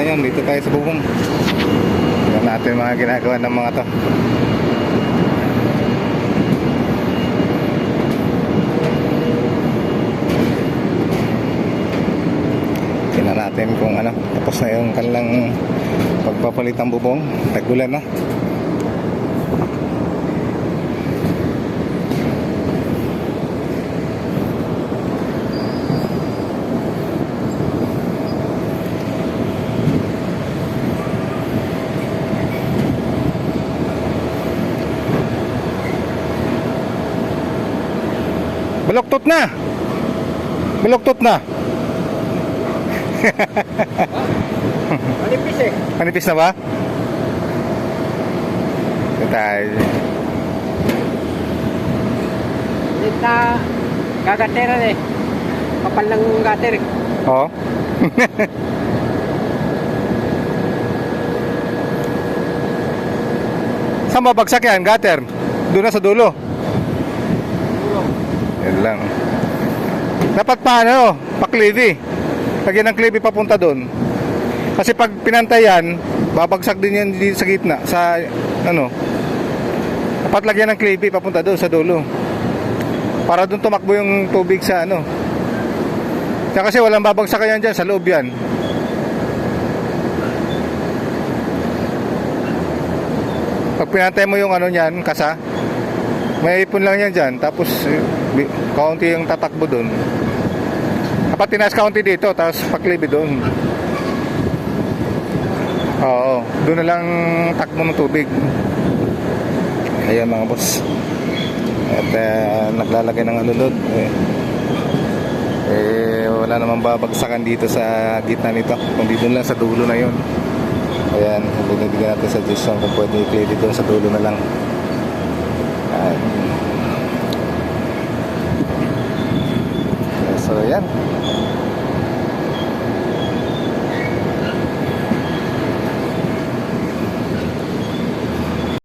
Ayan, dito tayo sa bubong. Tignan natin mga ginagawa ng mga to. Tignan natin kung ano, tapos na yung kanilang pagpapalit ng bubong. Tag-ulan na. Baluktot na. Baluktot na. Manipis eh. Manipis na ba? Ito tayo. Dito na gagateran eh. Kapal ng gater eh. Oo. Saan babagsak yan? Gutter? Doon na sa dulo. Yan lang. Dapat paano? Paklibi. Lagyan ng klibi papunta doon. Kasi pag pinantayan, babagsak din yan dito sa gitna. Sa ano. Dapat lagyan ng klibi papunta doon sa dulo. Para doon tumakbo yung tubig sa ano. Kasi walang babagsakan yan dyan. Sa loob yan. Pag pinantay mo yung ano niyan, kasa, may ipon lang yan dyan. Tapos kaunti yung tatakbo doon. Dapat tinaas kaunti dito, tapos paklibi doon. Oo, doon na lang takbo ng tubig. Ayan mga boss. At naglalagay ng alulod. Wala namang babagsakan dito sa gitna nito. Kundi doon lang sa dulo na yun. Ayan, binibigyan natin suggestion kung pwede i-play dito sa dulo na lang. So, ayan.